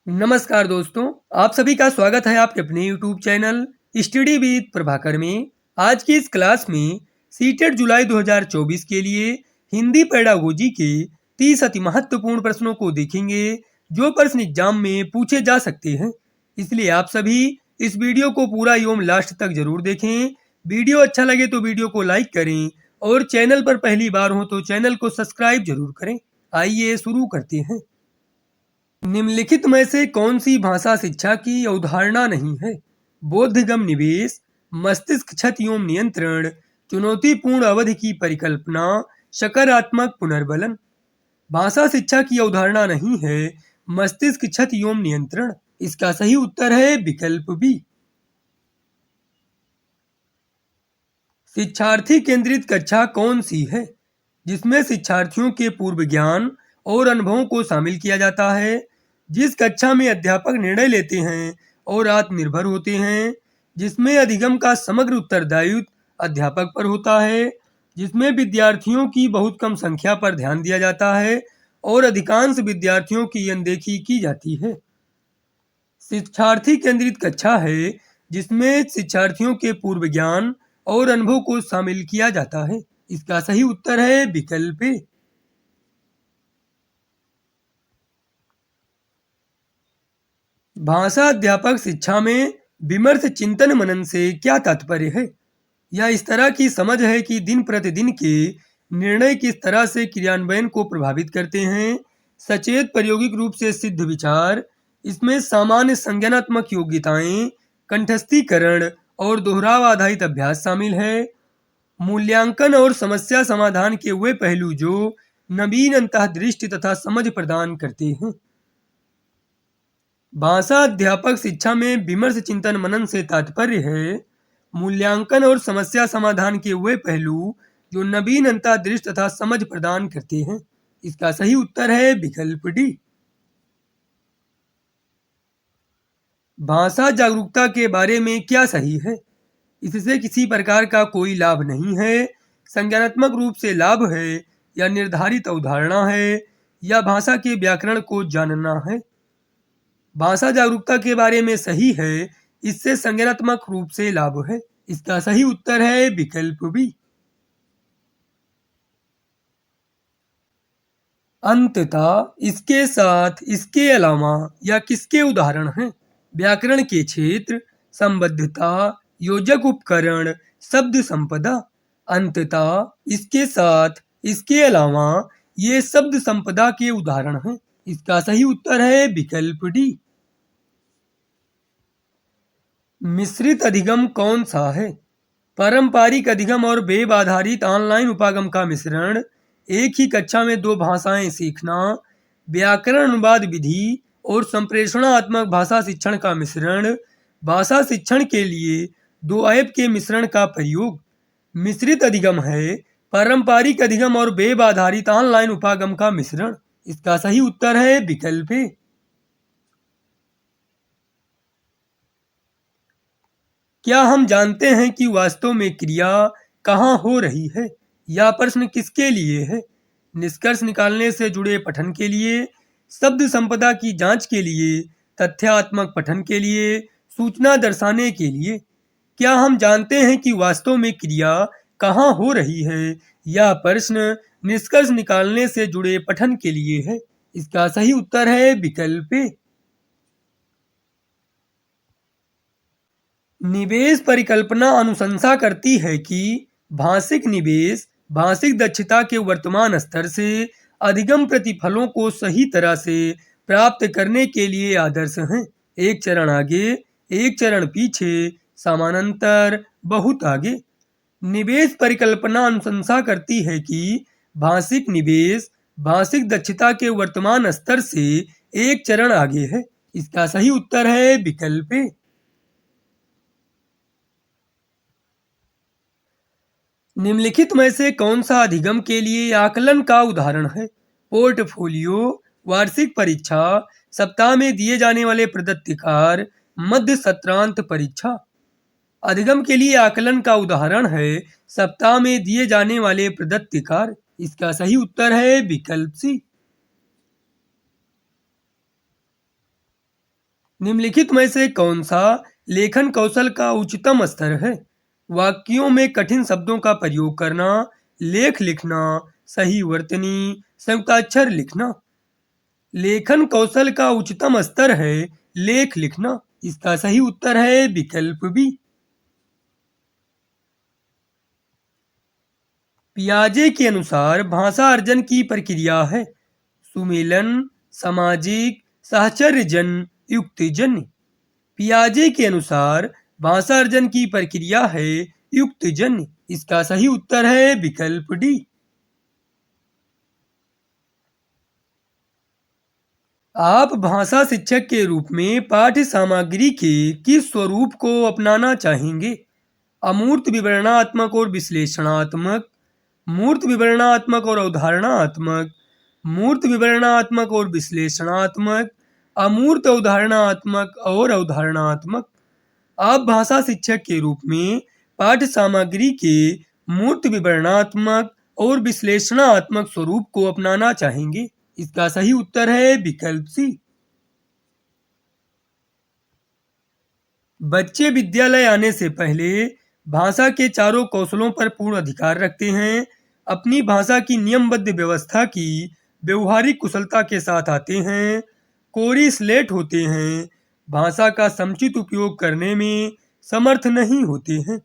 नमस्कार दोस्तों, आप सभी का स्वागत है आपके अपने YouTube channel study with Prabhakar में। आज की इस क्लास में सीटेट जुलाई 2024 के लिए हिंदी पेडागोजी के 30 अति महत्वपूर्ण प्रश्नों को देखेंगे जो प्रश्न एग्जाम में पूछे जा सकते हैं। इसलिए आप सभी इस वीडियो को पूरा एवं लास्ट तक जरूर देखें। वीडियो अच्छा लगे तो वीडियो को लाइक करें और चैनल पर पहली बार हो तो चैनल को सब्सक्राइब जरूर करें। आइए शुरू करते हैं। निम्नलिखित में से कौन सी भाषा शिक्षा की अवधारणा नहीं है? बोधगम्य निवेश, मस्तिष्क क्षति एवं नियंत्रण, चुनौतीपूर्ण अवधि की परिकल्पना, सकारात्मक पुनर्बलन। भाषा शिक्षा की अवधारणा नहीं है मस्तिष्क क्षति एवं नियंत्रण। इसका सही उत्तर है विकल्प बी। शिक्षार्थी केंद्रित कक्षा कौन सी है जिसमें शिक्षार्थियों के पूर्व ज्ञान और अनुभवों को शामिल किया जाता है? जिस कक्षा में अध्यापक निर्णय लेते हैं और आत्मनिर्भर होते हैं, जिसमें अधिगम का समग्र उत्तरदायित्व अध्यापक पर होता है, जिसमें विद्यार्थियों की बहुत कम संख्या पर ध्यान दिया जाता है और अधिकांश विद्यार्थियों की अनदेखी की जाती है। शिक्षार्थी केंद्रित कक्षा है जिसमें शिक्षार्थियों के पूर्व ज्ञान और अनुभव को शामिल किया जाता है। इसका सही उत्तर है विकल्प ए। भाषा अध्यापक शिक्षा में विमर्श चिंतन मनन से क्या तात्पर्य है? यह इस तरह की समझ है कि दिन प्रतिदिन के निर्णय किस तरह से क्रियान्वयन को प्रभावित करते हैं। सचेत प्रायोगिक रूप से सिद्ध विचार, इसमें सामान्य संज्ञानात्मक योग्यताएं, कंठस्थीकरण और दोहराव आधारित अभ्यास शामिल है। मूल्यांकन और समस्या समाधान के वे पहलू जो नवीन अंतर्दृष्टि तथा समझ प्रदान करते हैं। भाषा अध्यापक शिक्षा में विमर्श चिंतन मनन से तात्पर्य है मूल्यांकन और समस्या समाधान के वे पहलू जो नवीन अंतर्दृष्टि तथा समझ प्रदान करते हैं। इसका सही उत्तर है विकल्प डी। भाषा जागरूकता के बारे में क्या सही है? इससे किसी प्रकार का कोई लाभ नहीं है, संज्ञानात्मक रूप से लाभ है, या निर्धारित अवधारणा है, या भाषा के व्याकरण को जानना है। भाषा जागरूकता के बारे में सही है, इससे संज्ञानात्मक रूप से लाभ है। इसका सही उत्तर है विकल्प बी। अंततः इसके साथ, इसके अलावा या किसके उदाहरण हैं? व्याकरण के क्षेत्र, संबद्धता, योजक उपकरण, शब्द संपदा। अंततः इसके साथ, इसके अलावा ये शब्द संपदा के उदाहरण हैं। इसका सही उत्तर है विकल्प डी। मिश्रित अधिगम कौन सा है? पारंपरिक अधिगम और वेब आधारित ऑनलाइन उपागम का मिश्रण, एक ही कक्षा में दो भाषाएं सीखना, व्याकरण अनुवाद विधि और संप्रेषणात्मक भाषा शिक्षण का मिश्रण, भाषा शिक्षण के लिए दो ऐप के मिश्रण का प्रयोग। मिश्रित अधिगम है पारंपरिक अधिगम और वेब आधारित ऑनलाइन उपागम का मिश्रण। इसका सही उत्तर है विकल्प ए। क्या हम जानते हैं कि वास्तव में क्रिया कहाँ हो रही है? यह प्रश्न किसके लिए है? निष्कर्ष निकालने से जुड़े पठन के लिए, शब्द संपदा की जांच के लिए, तथ्यात्मक पठन के लिए, सूचना दर्शाने के लिए। क्या हम जानते हैं कि वास्तव में क्रिया कहाँ हो रही है? यह प्रश्न निष्कर्ष निकालने से जुड़े पठन के लिए है। इसका सही उत्तर है विकल्प ए। निवेश परिकल्पना अनुशंसा करती है कि भाषिक निवेश भाषिक दक्षता के वर्तमान स्तर से अधिगम प्रतिफलों को सही तरह से प्राप्त करने के लिए आदर्श हैं। एक चरण आगे, एक चरण पीछे, समानांतर, बहुत आगे। निवेश परिकल्पना अनुशंसा करती है कि भाषिक निवेश भाषिक दक्षता के वर्तमान स्तर से एक चरण आगे है। इसका सही उत्तर है विकल्प ए। निम्नलिखित में से कौन सा अधिगम के लिए आकलन का उदाहरण है? पोर्टफोलियो, वार्षिक परीक्षा, सप्ताह में दिए जाने वाले प्रदत्त कार्य, मध्य सत्रांत परीक्षा। अधिगम के लिए आकलन का उदाहरण है सप्ताह में दिए जाने वाले प्रदत्त कार्य। इसका सही उत्तर है विकल्प सी। निम्नलिखित में से कौन सा लेखन कौशल का उच्चतम स्तर है? वाक्यों में कठिन शब्दों का प्रयोग करना, लेख लिखना, सही वर्तनी, संयुक्ताक्षर लिखना। लेखन कौशल का उच्चतम स्तर है लेख लिखना। इसका सही उत्तर है विकल्प बी। पियाजे के अनुसार भाषा अर्जन की प्रक्रिया है सुमेलन, सामाजिक, साहचर्यजन, युक्तिजन्य। पियाजे के अनुसार भाषा अर्जन की प्रक्रिया है युक्तिजन्य। इसका सही उत्तर है विकल्प डी। आप भाषा शिक्षक के रूप में पाठ्य सामग्री के किस स्वरूप को अपनाना चाहेंगे? अमूर्त विवरणात्मक और विश्लेषणात्मक, मूर्त विवरणात्मक और अवधारणात्मक, मूर्त विवरणात्मक और विश्लेषणात्मक, अमूर्त अवधारणात्मक और अवधारणात्मक। आप भाषा शिक्षक के रूप में पाठ्य सामग्री के मूर्त विवरणात्मक और विश्लेषणात्मक स्वरूप को अपनाना चाहेंगे। इसका सही उत्तर है विकल्प सी। बच्चे विद्यालय आने से पहले भाषा के चारों कौशलों पर पूर्ण अधिकार रखते हैं। अपनी भाषा की नियमबद्ध व्यवस्था की व्यवहारिक कुशलता के साथ आते हैं, कोरी स्लेट होते हैं, भाषा का समुचित उपयोग करने में समर्थ नहीं होते हैं।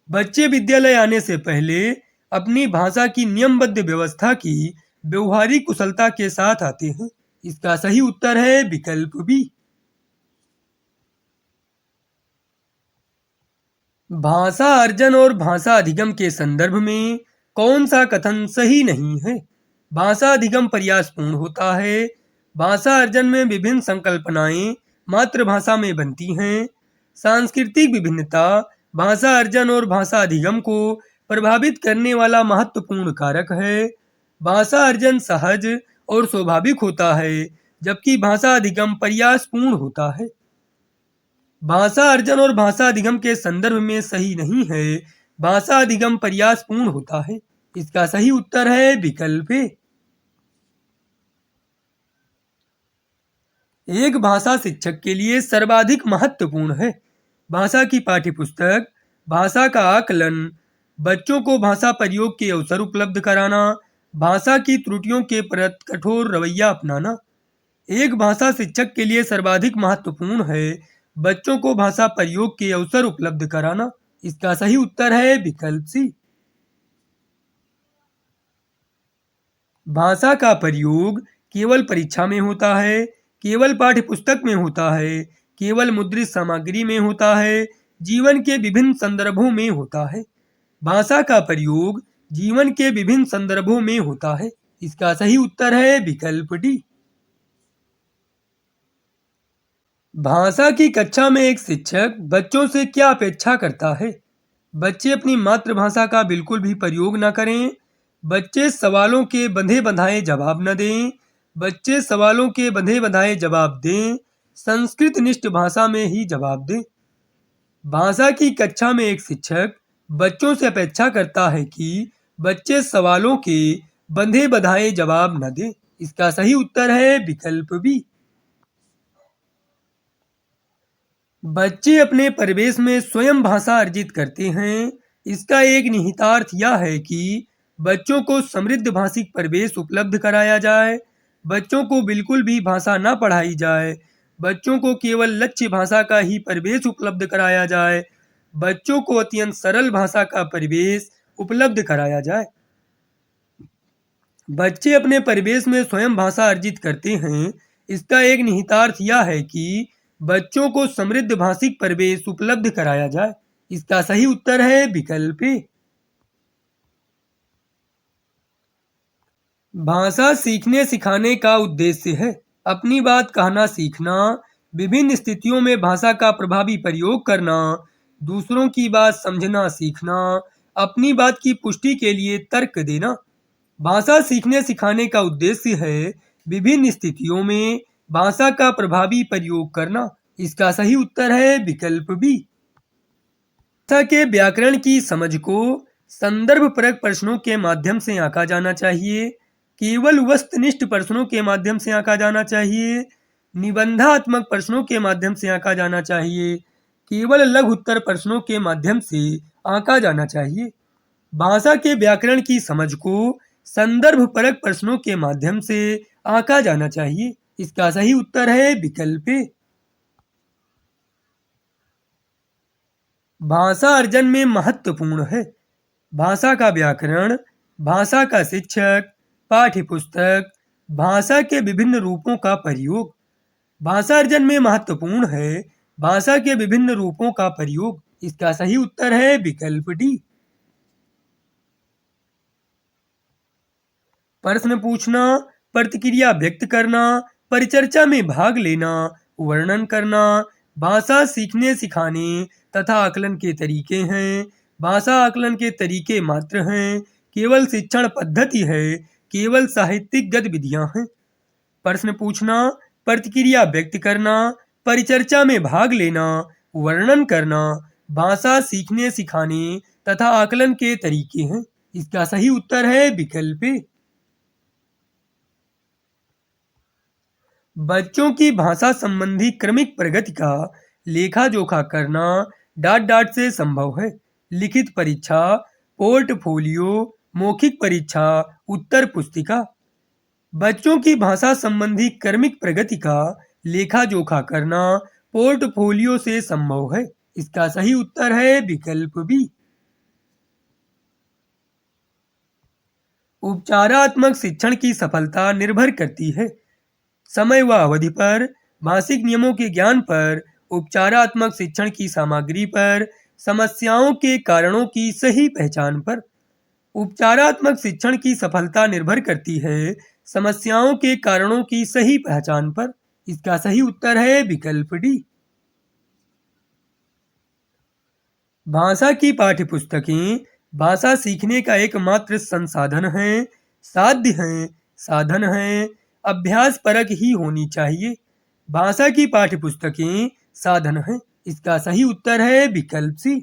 बच्चे विद्यालय आने से पहले अपनी भाषा की नियमबद्ध व्यवस्था की व्यवहारिक कुशलता के साथ आते हैं। इसका सही उत्तर है विकल्प बी। भाषा अर्जन और भाषा अधिगम के संदर्भ में कौन सा कथन सही नहीं है? भाषा अधिगम प्रयासपूर्ण होता है। भाषा अर्जन में विभिन्न संकल्पनाएं मातृभाषा में बनती हैं। सांस्कृतिक विभिन्नता भाषा अर्जन और भाषा अधिगम को प्रभावित करने वाला महत्वपूर्ण कारक है। भाषा अर्जन सहज और स्वाभाविक होता है, जबकि भाषा अधिगम प्रयासपूर्ण होता है। भाषा अर्जन और भाषा अधिगम के संदर्भ में सही नहीं है। भाषा अधिगम प्रयासपूर्ण होता है। इसका सही उत्तर है विकल्प ए। एक भाषा शिक्षक के लिए सर्वाधिक महत्वपूर्ण है भाषा की पाठ्यपुस्तक, भाषा का आकलन, बच्चों को भाषा प्रयोग के अवसर उपलब्ध कराना, भाषा की त्रुटियों के प्रति कठोर रवैया अपनाना। एक भाषा शिक्षक के लिए सर्वाधिक महत्वपूर्ण है बच्चों को भाषा प्रयोग के अवसर उपलब्ध कराना। इसका सही उत्तर है विकल्प सी। भाषा का प्रयोग केवल परीक्षा में होता है, केवल पाठ्यपुस्तक में होता है, केवल मुद्रित सामग्री में होता है, जीवन के विभिन्न संदर्भों में होता है। भाषा का प्रयोग जीवन के विभिन्न संदर्भों में होता है। इसका सही उत्तर है विकल्प डी। भाषा की कक्षा में एक शिक्षक बच्चों से क्या अपेक्षा करता है? बच्चे अपनी मातृभाषा का बिल्कुल भी प्रयोग न करें, बच्चे सवालों के बंधे बंधाए जवाब न दें, बच्चे सवालों के बंधे बंधाए जवाब दें, संस्कृत निष्ठ भाषा में ही जवाब दें। भाषा की कक्षा में एक शिक्षक बच्चों से अपेक्षा करता है कि बच्चे सवालों के बंधे बंधाए जवाब न दें। इसका सही उत्तर है विकल्प बी। बच्चे अपने परिवेश में स्वयं भाषा अर्जित करते हैं। इसका एक निहितार्थ यह है कि बच्चों को समृद्ध भाषिक परिवेश उपलब्ध कराया जाए, बच्चों को बिल्कुल भी भाषा न पढ़ाई जाए, बच्चों को केवल लक्ष्य भाषा का ही परिवेश उपलब्ध कराया जाए, बच्चों को अत्यंत सरल भाषा का परिवेश उपलब्ध कराया जाए। बच्चे अपने परिवेश में स्वयं भाषा अर्जित करते हैं। इसका एक निहितार्थ यह है कि बच्चों को समृद्ध भाषिक परिवेश उपलब्ध कराया जाए। इसका सही उत्तर है विकल्प ए। भाषा सीखने सिखाने का उद्देश्य है अपनी बात कहना सीखना, विभिन्न स्थितियों में भाषा का प्रभावी प्रयोग करना, दूसरों की बात समझना सीखना, अपनी बात की पुष्टि के लिए तर्क देना। भाषा सीखने सिखाने का उद्देश्य है विभिन्न स्थितियों में भाषा का प्रभावी प्रयोग करना। इसका सही उत्तर है विकल्प बी। भाषा के व्याकरण की समझ को संदर्भ परक प्रश्नों के माध्यम से आंका जाना चाहिए, केवल वस्तुनिष्ठ प्रश्नों के माध्यम से आंका जाना चाहिए। निबंधात्मक प्रश्नों के माध्यम से आंका जाना चाहिए। केवल लघु उत्तर प्रश्नों के माध्यम से आंका जाना चाहिए। भाषा के व्याकरण की समझ को संदर्भ परक प्रश्नों के माध्यम से आंका जाना चाहिए। इसका सही उत्तर है विकल्प ए। भाषा अर्जन में महत्वपूर्ण है। भाषा का व्याकरण, भाषा का शिक्षक, पाठ्य पुस्तक, भाषा के विभिन्न रूपों का प्रयोग। भाषा अर्जन में महत्वपूर्ण है भाषा के विभिन्न रूपों का प्रयोग। इसका सही उत्तर है विकल्प डी। प्रश्न पूछना, प्रतिक्रिया व्यक्त करना, परिचर्चा में भाग लेना, वर्णन करना, भाषा सीखने सिखाने तथा आकलन के तरीके हैं। भाषा आकलन के तरीके मात्र हैं, केवल शिक्षण पद्धति है, केवल साहित्यिक गतिविधियां हैं। प्रश्न पूछना, प्रतिक्रिया व्यक्त करना, परिचर्चा में भाग लेना, वर्णन करना, भाषा सीखने सिखाने तथा आकलन के तरीके हैं। इसका सही उत्तर है विकल्प ए। बच्चों की भाषा संबंधी क्रमिक प्रगति का लेखा जोखा करना डाट डाट से संभव है। लिखित परीक्षा, पोर्टफोलियो, मौखिक परीक्षा, उत्तर पुस्तिका। बच्चों की भाषा संबंधी क्रमिक प्रगति का लेखा जोखा करना पोर्टफोलियो से संभव है। इसका सही उत्तर है विकल्प बी। उपचारात्मक शिक्षण की सफलता निर्भर करती है समय व अवधि पर, भाषिक नियमों के ज्ञान पर, उपचारात्मक शिक्षण की सामग्री पर, समस्याओं के कारणों की सही पहचान पर। उपचारात्मक शिक्षण की सफलता निर्भर करती है समस्याओं के कारणों की सही पहचान पर। इसका सही उत्तर है विकल्प डी। भाषा की पाठ्यपुस्तकें भाषा सीखने का एकमात्र संसाधन है, साध्य है, साधन है, अभ्यास परक ही होनी चाहिए। भाषा की पाठ्यपुस्तकें साधन है। इसका सही उत्तर है विकल्प सी।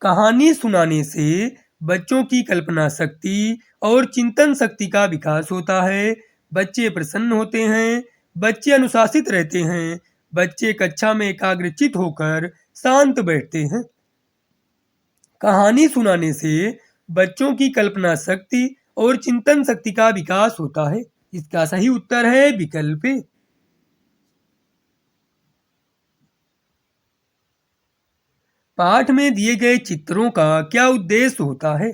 कहानी सुनाने से बच्चों की कल्पना शक्ति और चिंतन शक्ति का विकास होता है। बच्चे प्रसन्न होते हैं, बच्चे अनुशासित रहते हैं, बच्चे कक्षा में एकाग्रचित होकर शांत बैठते हैं। कहानी सुनाने से बच्चों की कल्पना शक्ति और चिंतन शक्ति का विकास होता है। इसका सही उत्तर है विकल्प ए। पाठ में दिए गए चित्रों का क्या उद्देश्य होता है?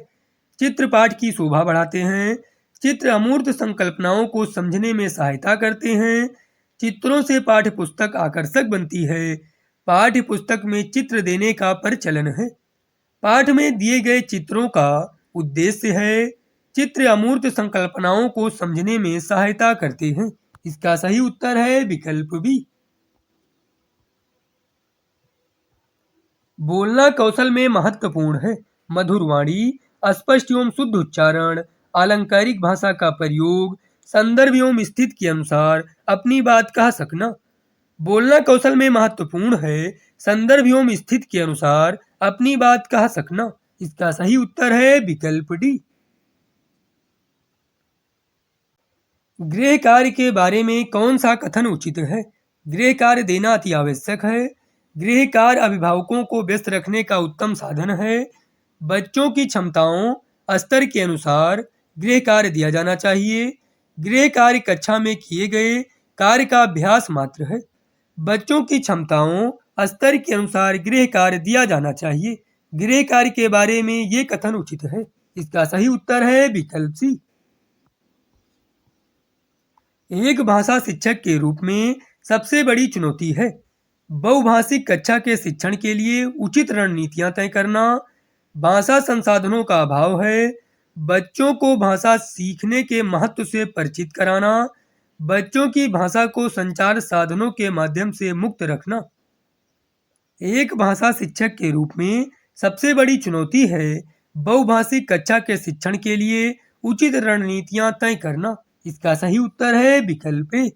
चित्र पाठ की शोभा बढ़ाते हैं। चित्र अमूर्त संकल्पनाओं को समझने में सहायता करते हैं। चित्रों से पाठ्य पुस्तक आकर्षक बनती है। पाठ्य पुस्तक में चित्र देने का प्रचलन है। पाठ में दिए गए चित्रों का उद्देश्य है चित्र अमूर्त संकल्पनाओं को समझने में सहायता करते हैं। इसका सही उत्तर है विकल्प बी। बोलना कौशल में महत्वपूर्ण है। मधुर वाणी, स्पष्ट एवं शुद्ध उच्चारण, आलंकारिक भाषा का प्रयोग, संदर्भ एवं स्थिति के अनुसार अपनी बात कह सकना। बोलना कौशल में महत्वपूर्ण है संदर्भ एवं स्थिति के अनुसार अपनी बात कह सकना। इसका सही उत्तर है विकल्प डी। गृह कार्य के बारे में कौन सा कथन उचित है? गृह कार्य देना अति आवश्यक है। गृह कार्य अभिभावकों को व्यस्त रखने का उत्तम साधन है। बच्चों की क्षमताओं स्तर के अनुसार गृह कार्य दिया जाना चाहिए। गृह कार्य कक्षा में किए गए कार्य का अभ्यास मात्र है। बच्चों की क्षमताओं स्तर के अनुसार गृह कार्य दिया जाना चाहिए। गृह कार्य के बारे में ये कथन उचित है। इसका सही उत्तर है विकल्प सी। एक भाषा शिक्षक के रूप में सबसे बड़ी चुनौती है बहुभाषिक कक्षा के शिक्षण के लिए उचित रणनीतियां तय करना। भाषा संसाधनों का अभाव है। बच्चों को भाषा सीखने के महत्व से परिचित कराना। बच्चों की भाषा को संचार साधनों के माध्यम से मुक्त रखना। एक भाषा शिक्षक के रूप में सबसे बड़ी चुनौती है बहुभाषिक कक्षा के शिक्षण के लिए उचित रणनीतियां तय करना। इसका सही उत्तर है विकल्प ए।